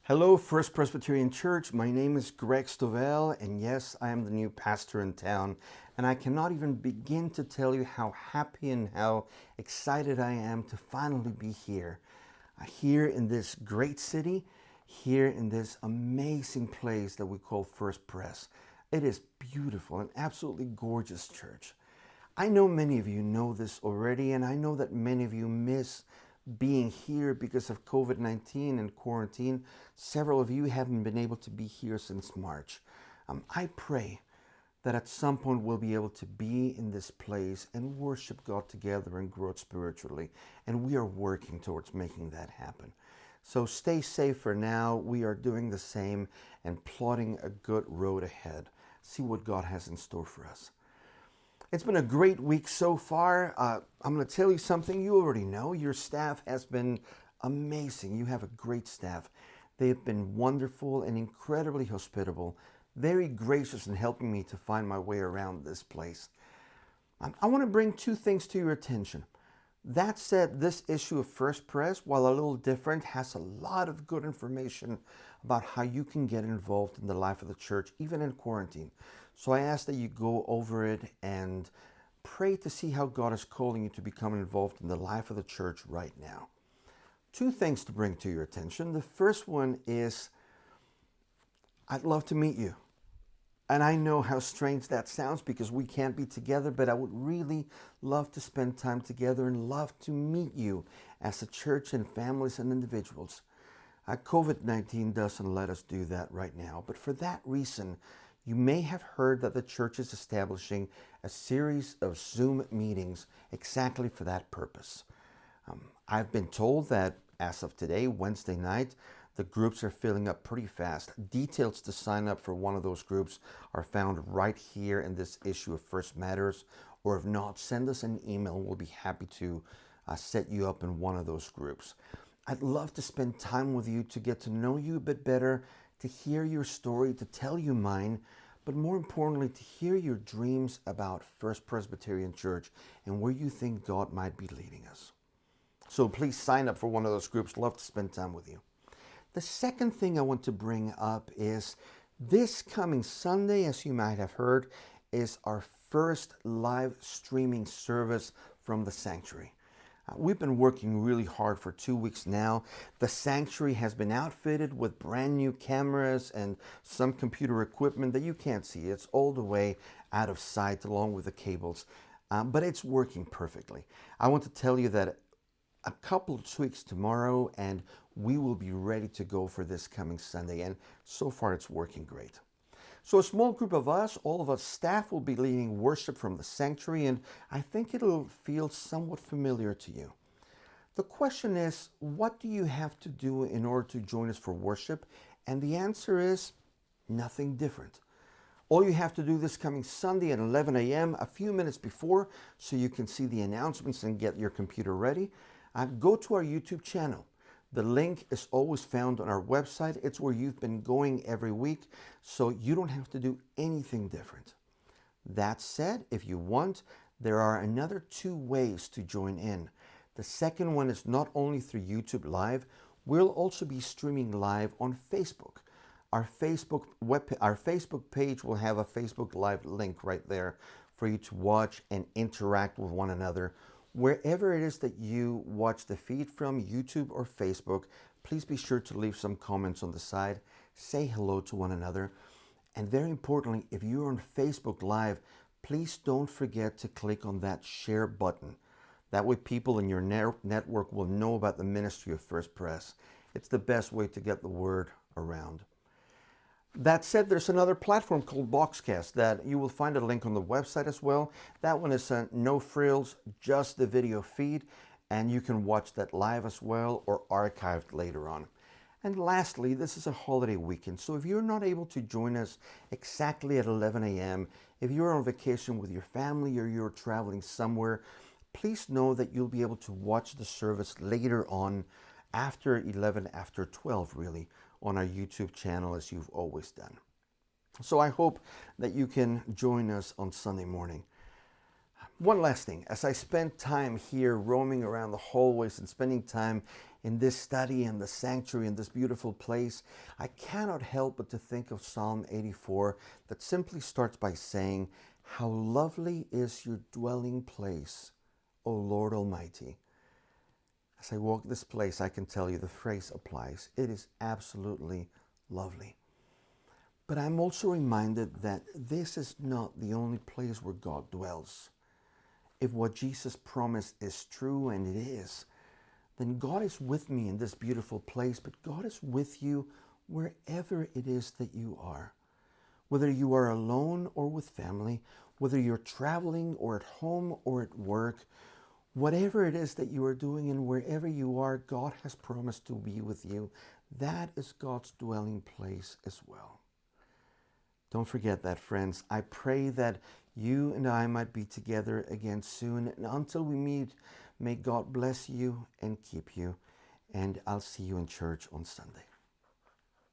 Hello, First Presbyterian Church. My name is Greg Stovell, and yes, I am the new pastor in town. And I cannot even begin to tell you how happy and how excited I am to finally be here. Here in this great city, here in this amazing place that we call First Pres. It is beautiful and absolutely gorgeous church. I know many of you know this already, and I know that many of you miss being here because of COVID-19 and quarantine. Several of you haven't been able to be here since March. I pray that at some point we'll be able to be in this place and worship God together and grow spiritually. And we are working towards making that happen. So stay safe for now. We are doing the same and plotting a good road ahead. See what God has in store for us. It's been a great week so far. I'm going to tell you something you already know. Your staff has been amazing. You have a great staff. They've been wonderful and incredibly hospitable, very gracious in helping me to find my way around this place. I want to bring two things to your attention. That said, this issue of First Pres, while a little different, has a lot of good information about how you can get involved in the life of the church, even in quarantine. So I ask that you go over it and pray to see how God is calling you to become involved in the life of the church right now. Two things to bring to your attention. The first one is, I'd love to meet you. And I know how strange that sounds because we can't be together, but I would really love to spend time together and love to meet you as a church and families and individuals. COVID-19 doesn't let us do that right now, but for that reason, you may have heard that the church is establishing a series of Zoom meetings exactly for that purpose. I've been told that as of today, Wednesday night, the groups are filling up pretty fast. Details to sign up for one of those groups are found right here in this issue of First Matters, or if not, send us an email. We'll be happy to set you up in one of those groups. I'd love to spend time with you to get to know you a bit better, to hear your story, to tell you mine, but more importantly, to hear your dreams about First Presbyterian Church and where you think God might be leading us. So please sign up for one of those groups. Love to spend time with you. The second thing I want to bring up is this coming Sunday, as you might have heard, is our first live streaming service from the sanctuary. We've been working really hard for 2 weeks now. The sanctuary has been outfitted with brand new cameras and some computer equipment that you can't see. It's all the way out of sight along with the cables, but it's working perfectly. I want to tell you that a couple of tweaks tomorrow and we will be ready to go for this coming Sunday, and so far it's working great. So a small group of us, all of us staff, will be leading worship from the sanctuary, and I think it'll feel somewhat familiar to you. The question is, what do you have to do in order to join us for worship? And the answer is nothing different. All you have to do this coming Sunday at 11 a.m., a few minutes before, so you can see the announcements and get your computer ready, go to our YouTube channel. The link is always found on our website. It's where you've been going every week, so you don't have to do anything different. That said, if you want, there are another two ways to join in. The second one is not only through YouTube Live, we'll also be streaming live on Facebook. Our Facebook page will have a Facebook Live link right there for you to watch and interact with one another. Wherever it is that you watch the feed from, YouTube or Facebook, please be sure to leave some comments on the side, say hello to one another, and very importantly, if you're on Facebook Live, please don't forget to click on that share button. That way people in your network will know about the ministry of First Pres. It's the best way to get the word around. That said, there's another platform called Boxcast that you will find a link on the website as well. That one is no frills, just the video feed, and you can watch that live as well or archived later on. And lastly, this is a holiday weekend, so if you're not able to join us exactly at 11 a.m., if you're on vacation with your family or you're traveling somewhere, please know that you'll be able to watch the service later on after 11, after 12 really, on our YouTube channel as you've always done. So I hope that you can join us on Sunday morning. One last thing, as I spend time here roaming around the hallways and spending time in this study and the sanctuary in this beautiful place, I cannot help but to think of Psalm 84 that simply starts by saying, "How lovely is your dwelling place, O Lord Almighty." As I walk this place, I can tell you the phrase applies. It is absolutely lovely. But I'm also reminded that this is not the only place where God dwells. If what Jesus promised is true, and it is, then God is with me in this beautiful place, but God is with you wherever it is that you are. Whether you are alone or with family, whether you're traveling or at home or at work, whatever it is that you are doing and wherever you are, God has promised to be with you. That is God's dwelling place as well. Don't forget that, friends. I pray that you and I might be together again soon. And until we meet, may God bless you and keep you. And I'll see you in church on Sunday.